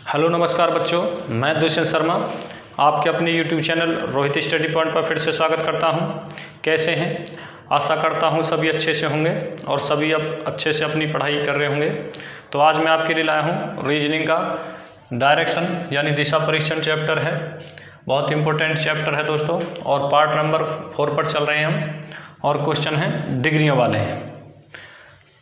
Hello नमस्कार बच्चों, मैं दुष्यंत शर्मा आपके अपने YouTube channel Rohit study point पर फिर से स्वागत करता हूं। कैसे हैं? आशा करता हूं सभी अच्छे से होंगे और सभी अब अच्छे से अपनी पढ़ाई कर रहे होंगे। तो आज मैं आपके लिए लाया हूं रीजनिंग का डायरेक्शन यानी दिशा परीक्षण चैप्टर है। बहुत इंपॉर्टेंट चैप्टर है दोस्तों और पार्ट नंबर 4 पर चल रहे हैं हम और क्वेश्चन हैं डिग्रियों वाले।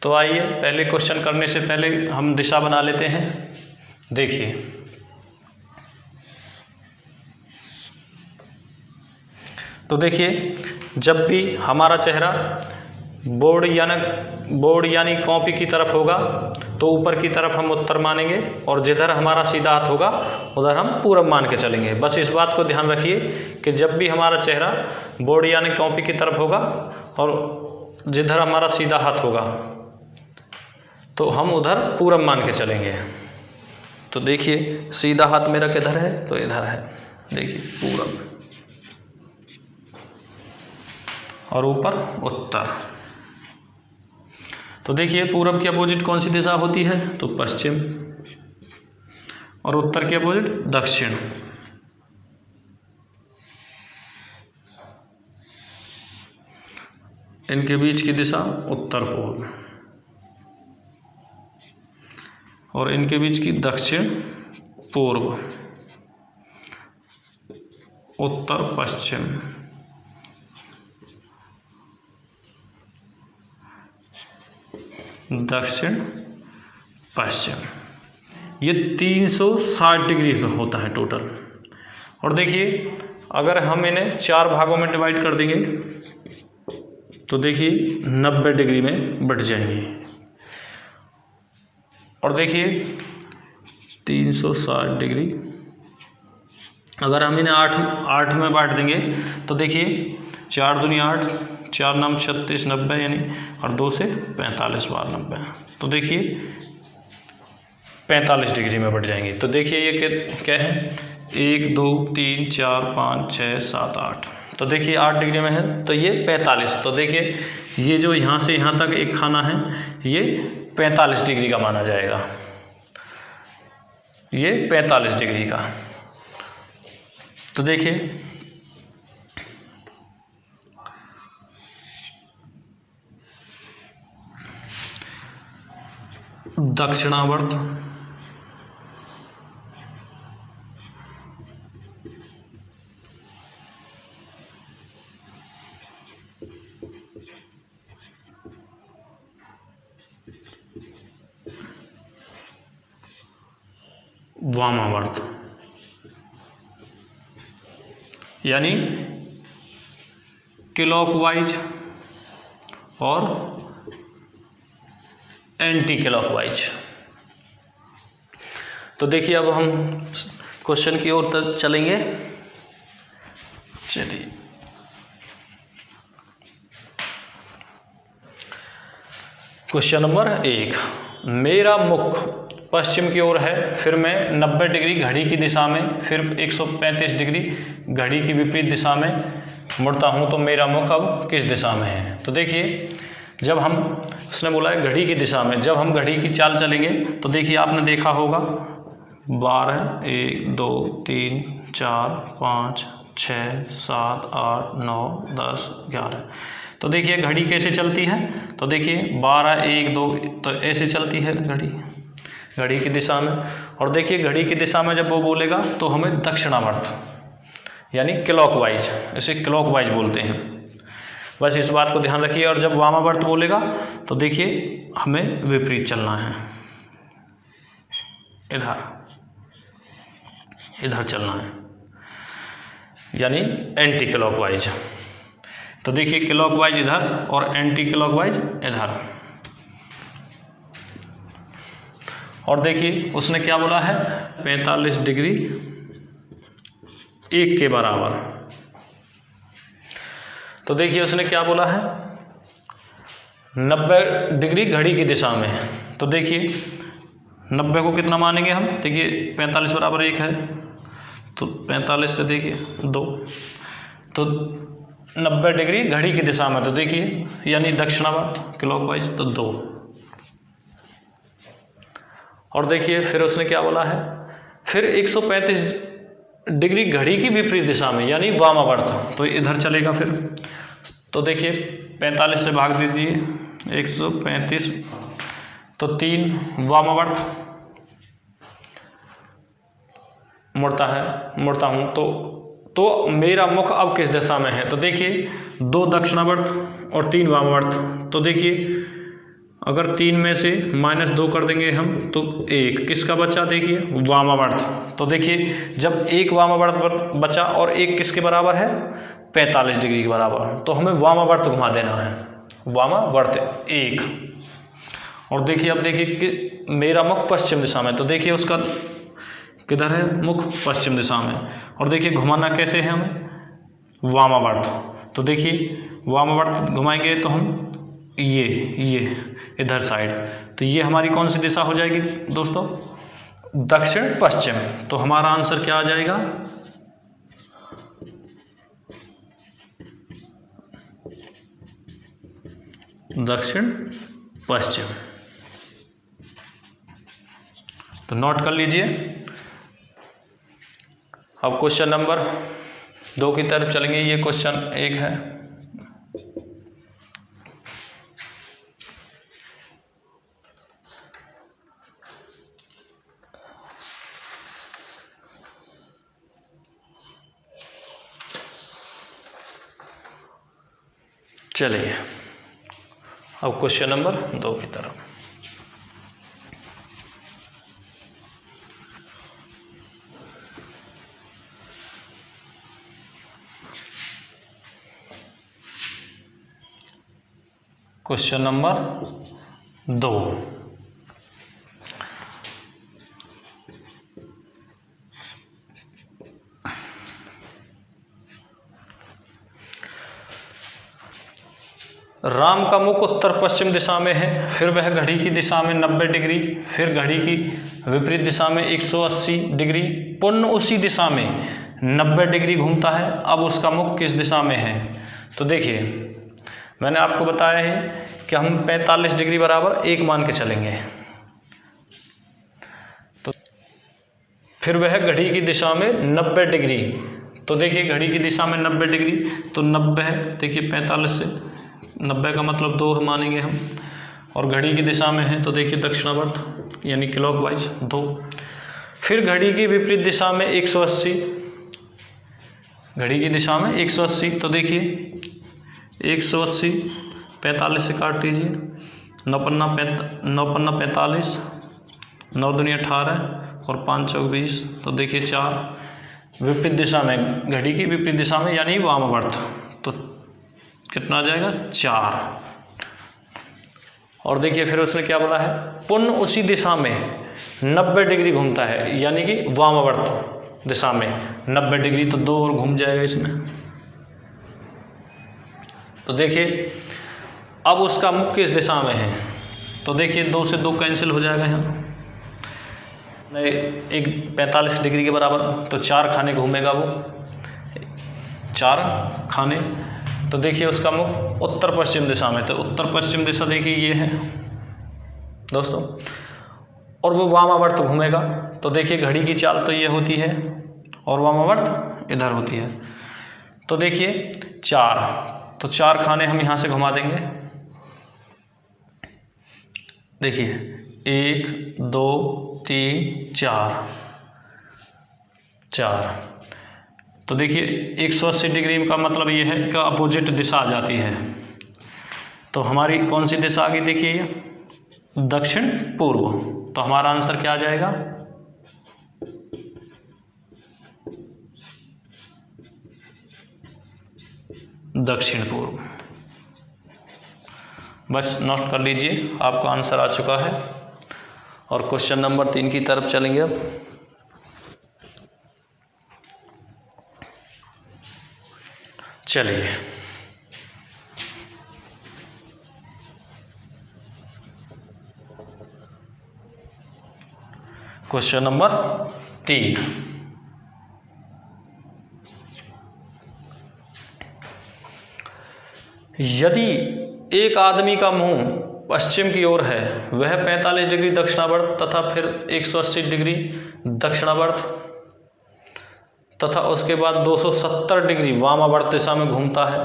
तो आइए पहले क्वेश्चन करने से पहले हम दिशा बना लेते हैं। देखिए, तो देखिए जब भी हमारा चेहरा बोर्ड यानी कॉपी की तरफ होगा तो ऊपर की तरफ हम उत्तर मानेंगे और जिधर हमारा सीधा हाथ होगा उधर हम पूरब मान के चलेंगे। बस इस बात को ध्यान रखिए कि जब भी हमारा चेहरा बोर्ड यानी कॉपी की तरफ होगा और जिधर हमारा सीधा हाथ होगा तो हम उधर पूरब मान के चलेंगे। तो देखिए सीधा हाथ मेरा किधर है, तो इधर है, देखिए पूरब, और ऊपर उत्तर। तो देखिए पूरब की अपोजिट कौन सी दिशा होती है, तो पश्चिम, और उत्तर की अपोजिट दक्षिण। इनके बीच की दिशा उत्तर पूर्व और इनके बीच की दक्षिण पूर्व, उत्तर पश्चिम, दक्षिण पश्चिम। ये 360 डिग्री का होता है टोटल। और देखिए अगर हम इन्हें 4 भागों में डिवाइड कर देंगे तो देखिए 90 डिग्री में बढ़ जाएंगे। और देखिए 360 डिग्री अगर हम इन्हें 8 में बांट देंगे तो देखिए 4 दूनी 8, 4 नाम 36, 90 यानी, और 2 से 45 बार 90। तो देखिए 45 डिग्री में बढ़ जाएंगे। तो देखिए ये क्या है, 1 2 3 4 5 6 7 8। तो देखिए 8 डिग्री में है तो ये 45। तो देखिए ये जो यहाँ से यहाँ तक एक खाना है ये 45 डिग्री का माना जाएगा, ये 45 डिग्री का। तो देखिए दक्षिणावर्त, वामावर्त यानी क्लॉकवाइज और एंटी क्लॉकवाइज। तो देखिए अब हम क्वेश्चन की ओर चलेंगे। चलिए क्वेश्चन नंबर 1, मेरा मुख पश्चिम की ओर है, फिर मैं 90 डिग्री घड़ी की दिशा में, फिर 135 डिग्री घड़ी की विपरीत दिशा में मुड़ता हूं, तो मेरा मुख अब किस दिशा में है। तो देखिए जब हम, उसने बोला है घड़ी की दिशा में, जब हम घड़ी की चाल चलेंगे तो देखिए आपने देखा होगा 12 1 2 3 4 5 6 7 8 9 10 11। तो देखिए घड़ी कैसे चलती है, तो देखिए 12 1 2 तो ऐसे चलती है घड़ी की दिशा में। और देखिए घड़ी की दिशा में जब वो बोलेगा तो हमें दक्षिणावर्त यानी क्लॉकवाइज, इसे क्लॉकवाइज बोलते हैं। बस इस बात को ध्यान रखिए। और जब वामावर्त बोलेगा तो देखिए हमें विपरीत चलना है, इधर चलना है यानी एंटी क्लॉकवाइज। तो देखिए क्लॉकवाइज इधर और एंटी क्लॉकवाइज इधर। और देखिए उसने क्या बोला है, 45 डिग्री 1 के बराबर। तो देखिए उसने क्या बोला है, 90 डिग्री घड़ी की दिशा में। तो देखिए 90 को कितना मानेंगे हम, देखिए 45 बराबर 1 है तो 45 से देखिए 2, तो 90 डिग्री घड़ी की दिशा में। तो देखिए यानी दक्षिणावर्त क्लॉकवाइज तो 2। और देखिए फिर उसने क्या बोला है, फिर 135 डिग्री घड़ी की विपरीत दिशा में यानी वामावर्त, तो इधर चलेगा फिर। तो देखिए 45 से भाग दीजिए 135, तो 3 वामावर्त मुड़ता हूँ तो मेरा मुख अब किस दिशा में है? तो देखिए 2 दक्षिणावर्त और 3 वामावर्त। तो देखिए अगर 3 में से -2 कर देंगे हम तो 1 किसका बचा? देखिए वामावर्त। तो देखिए जब 1 वामावर्त बचा और 1 किसके बराबर है? 45 डिग्री के बराबर, तो हमें वामावर्त घुमा देना है, वामावर्त 1। और देखिए अब देखिए कि मेरा मुख पश्चिम दिशा में, तो देखिए उसका किधर है? मुख पश्चिम दिशा में। और देखिए घुमाना कैसे है हमें? वामावर्त। तो देखिए वामावर्त घुमाएंगे तो हम ये इधर साइड, तो ये हमारी कौन सी दिशा हो जाएगी दोस्तों? दक्षिण पश्चिम। तो हमारा आंसर क्या आ जाएगा? दक्षिण पश्चिम। तो नोट कर लीजिए। अब क्वेश्चन नंबर 2 की तरफ चलेंगे। ये क्वेश्चन 1 है। चलिए अब क्वेश्चन नंबर 2 की तरफ। क्वेश्चन नंबर 2, राम का मुख उत्तर पश्चिम दिशा में है, फिर वह घड़ी की दिशा में 90 डिग्री, फिर घड़ी की विपरीत दिशा में 180 डिग्री, पुनः उसी दिशा में 90 डिग्री घूमता है। अब उसका मुख किस दिशा में है? तो देखिए मैंने आपको बताया है कि हम 45 डिग्री बराबर 1 मान के चलेंगे। तो फिर वह घड़ी की दिशा में 90 डिग्री, तो देखिए घड़ी की दिशा में 90 डिग्री, तो 90 है, देखिए 45 से 90 का मतलब 2 मानेंगे हम, और घड़ी की दिशा में है तो देखिए दक्षिणावर्त यानी क्लॉकवाइज 2। फिर घड़ी की विपरीत दिशा में 180, घड़ी की दिशा में 180, तो देखिए 180 45 से काट दीजिए, 9 पन्ना 45, 9 दूनी 18 और 5 चौक 20, तो देखिए 4 विपरीत दिशा में, घड़ी की विपरीत दिशा में यानी वामावर्त, तो कितना आ जाएगा? 4। और देखिए फिर उसने क्या बोला है? पुनः उसी दिशा में 90 डिग्री घूमता है, यानी कि वामावर्त दिशा में 90 डिग्री, तो 2 और घूम जाएगा इसमें। तो देखिए अब उसका मुख किस दिशा में है? तो देखिए 2 से 2 कैंसिल हो जाएगा यहाँ, एक 45 डिग्री के बराबर, तो 4 खाने घूमेगा वो, 4 खाने। तो देखिए उसका मुख उत्तर पश्चिम दिशा में, तो उत्तर पश्चिम दिशा देखिए ये है दोस्तों, और वो वामावर्त घूमेगा। तो देखिए घड़ी की चाल तो ये होती है और वामावर्त इधर होती है। तो देखिए 4, तो 4 खाने हम यहाँ से घुमा देंगे। देखिए 1 2 3 4, तो देखिए 180 डिग्री का मतलब ये है कि अपोजिट दिशा आ जाती है। तो हमारी कौन सी दिशा आ गई? देखिए ये दक्षिण पूर्व। तो हमारा आंसर क्या आ जाएगा? दक्षिण पूर्व। बस नोट कर लीजिए, आपका आंसर आ चुका है। और क्वेश्चन नंबर 3 की तरफ चलेंगे अब। चलिए क्वेश्चन नंबर 3, यदि एक आदमी का मुंह पश्चिम की ओर है वह 45 डिग्री दक्षिणावर्त तथा फिर 180 डिग्री दक्षिणावर्त तथा उसके बाद 270 डिग्री वामावर्त दिशा में घूमता है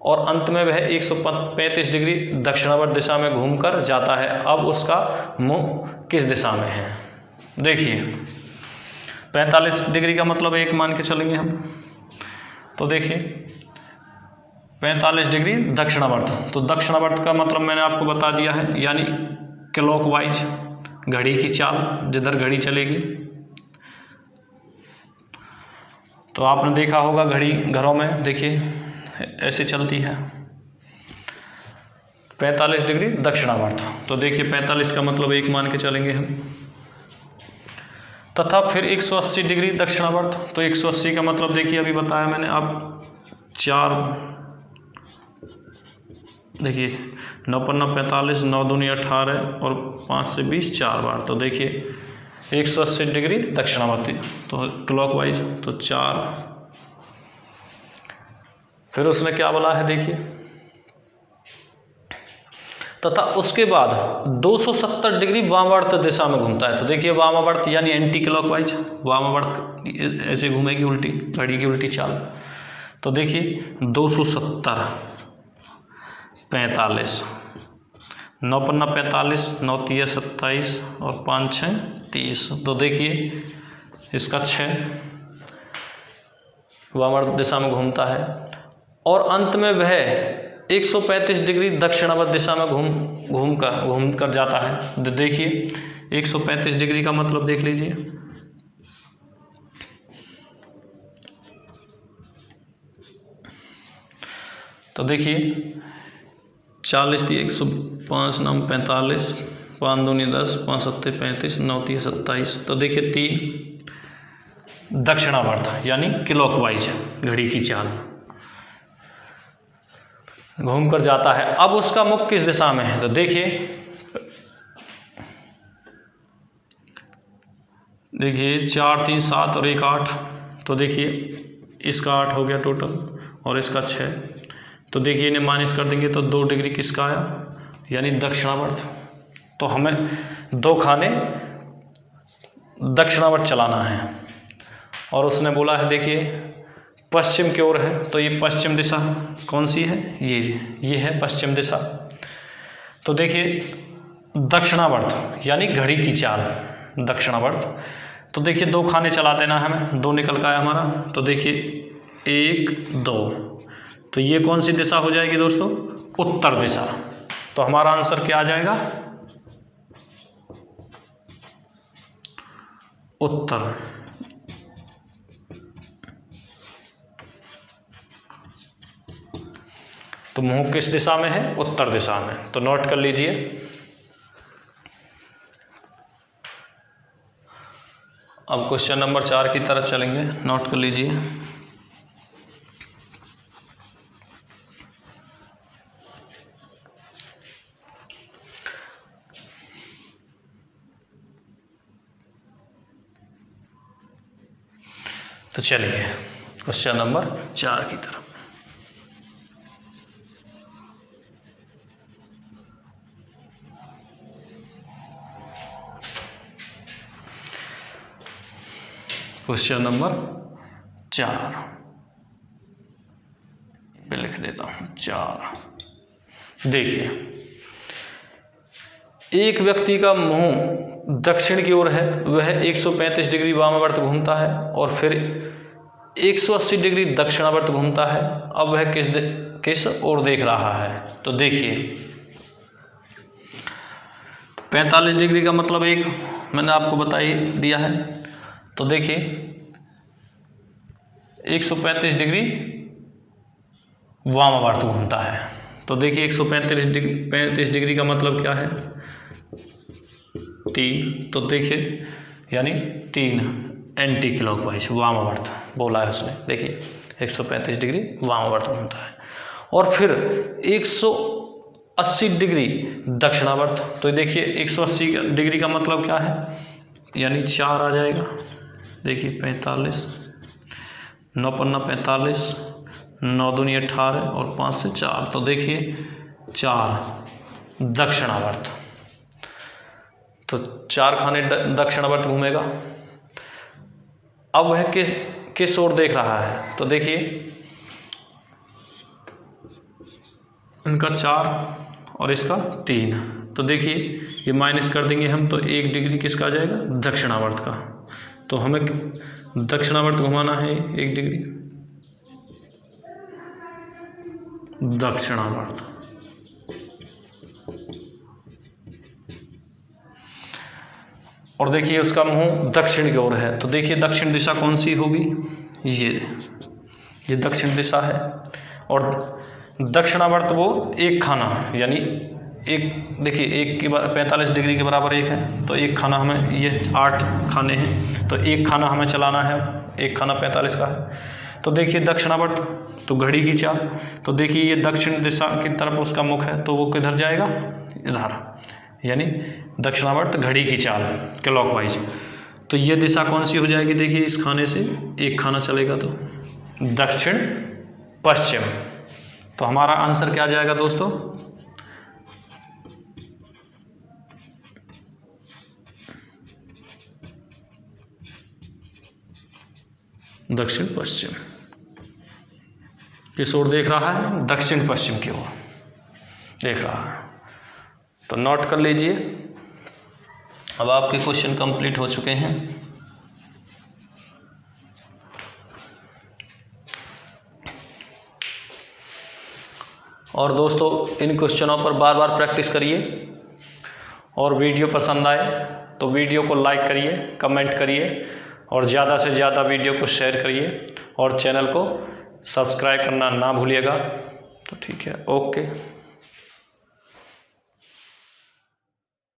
और अंत में वह 135 डिग्री दक्षिणावर्त दिशा में घूमकर जाता है। अब उसका मुंह किस दिशा में है? देखिए 45 डिग्री का मतलब 1 मान के चलेंगे हम। तो देखिए 45 डिग्री दक्षिणावर्त, तो दक्षिणावर्त का मतलब मैंने आपको बता दिया है, यानी क्लॉकवाइज, घड़ी की चाल जिधर घड़ी चलेगी। तो आपने देखा होगा घड़ी घरों में, देखिए ऐसे चलती है 45 डिग्री दक्षिणावर्त। तो देखिए 45 का मतलब 1 मान के चलेंगे हम, तथा फिर 180 डिग्री दक्षिणावर्त। तो 180 का मतलब देखिए अभी बताया मैंने, आप 4 देखिए 9 पन्ना 45, 9 दूनी 18 और 5 से 20 4 बार। तो देखिए 180 डिग्री दक्षिणावर्ती, तो क्लॉकवाइज, तो 4। फिर उसने क्या बोला है देखिए, तथा उसके बाद 270 डिग्री वामावर्त दिशा में घूमता है। तो देखिए वामावर्त यानी एंटी क्लॉकवाइज, वामावर्त ऐसे घूमेगी उल्टी, घड़ी की उल्टी चाल। तो देखिए 270 45, 9 पन्ना 45, 9 तिया 27 और 5 6 30। तो देखिए इसका 6 वामावर्त दिशा में घूमता है और अंत में वह 135 डिग्री दक्षिणावर्त दिशा में घूम कर जाता है। देखिए 135 डिग्री का मतलब देख लीजिए, तो देखिए 40 थी 105 9 45, 5 दूनी 10, 5 सत्ते 35, 9 3 27। तो देखिए 3 दक्षिणावर्त यानी क्लॉकवाइज, घड़ी की चाल घूम कर जाता है। अब उसका मुख किस दिशा में है? तो देखिए 4 3 7 और 1 8। तो देखिए इसका 8 हो गया टोटल और इसका 6। तो देखिए इन्हें माइनस कर देंगे तो 2 डिग्री किसका आया, यानी दक्षिणावर्त। तो हमें 2 खाने दक्षिणावर्त चलाना है और उसने बोला है देखिए पश्चिम की ओर है, तो ये पश्चिम दिशा कौन सी है, ये है पश्चिम दिशा। तो देखिए दक्षिणावर्त यानी घड़ी की चाल दक्षिणावर्त। तो देखिए 2 खाने चला देना है हमें, 2 निकल का है हमारा। तो देखिए 1 2, तो ये कौन सी दिशा हो जाएगी दोस्तों, उत्तर दिशा। तो हमारा आंसर क्या आ जाएगा, उत्तर। तो मुंह किस दिशा में है, उत्तर दिशा में। तो नोट कर लीजिए। अब क्वेश्चन नंबर 4 की तरफ चलेंगे, नोट कर लीजिए। तो चलिए क्वेश्चन नंबर 4 की तरफ। क्वेश्चन नंबर 4 पे लिख देता हूं 4। देखिए एक व्यक्ति का मुंह दक्षिण की ओर है, वह 135 डिग्री वामावर्त घूमता है और फिर 180 डिग्री दक्षिणावर्त घूमता है। अब वह किस ओर देख रहा है? तो देखिए 45 डिग्री का मतलब 1 मैंने आपको बता ही दिया है। तो देखिए 135 डिग्री वामावर्त घूमता है। तो देखिए 135 डिग्री का मतलब क्या है, 3। तो देखिए यानी 3 एंटी क्लॉकवाइज वामावर्त बोला है उसने। देखिए 135 डिग्री वामावर्त घूमता है और फिर 180 डिग्री दक्षिणावर्त। तो देखिए 180 डिग्री का मतलब क्या है, यानी 4 आ जाएगा। देखिए 45, 9 पन्ना 45, 9 दूनी 18 और 5 से 4। तो देखिए 4 दक्षिणावर्त। तो 4 खाने दक्षिणावर्त घूमेगा। अब वह किस ओर देख रहा है, तो देखिए इनका 4 और इसका 3, तो देखिए ये माइनस कर देंगे हम, तो 1 डिग्री किसका आ जाएगा, दक्षिणावर्त का। तो हमें दक्षिणावर्त घुमाना है 1 डिग्री, दक्षिणावर्त। और देखिए उसका मुंह दक्षिण की ओर है, तो देखिए दक्षिण दिशा कौन सी होगी, ये दक्षिण दिशा है। और दक्षिणावर्त वो 1 खाना, यानी एक, देखिए 1 की 45 डिग्री के बराबर 1 है, तो 1 खाना हमें, ये 8 खाने हैं, तो 1 खाना हमें चलाना है, 1 खाना 45 का है। तो देखिए दक्षिणावर्त, तो घड़ी की चाल, तो देखिए ये दक्षिण दिशा की तरफ उसका मुख है, तो वो किधर जाएगा, इधर, यानी दक्षिणावर्त घड़ी की चाल क्लॉकवाइज। तो ये दिशा कौन सी हो जाएगी, देखिए इस खाने से 1 खाना चलेगा, तो दक्षिण पश्चिम। तो हमारा आंसर क्या जाएगा दोस्तों, दक्षिण पश्चिम। किस ओर देख रहा है, दक्षिण पश्चिम की ओर देख रहा है। तो नोट कर लीजिए। अब आपके क्वेश्चन कंप्लीट हो चुके हैं। और दोस्तों इन क्वेश्चनों पर बार बार प्रैक्टिस करिए, और वीडियो पसंद आए तो वीडियो को लाइक करिए, कमेंट करिए, और ज़्यादा से ज़्यादा वीडियो को शेयर करिए, और चैनल को सब्सक्राइब करना ना भूलिएगा। तो ठीक है, ओके।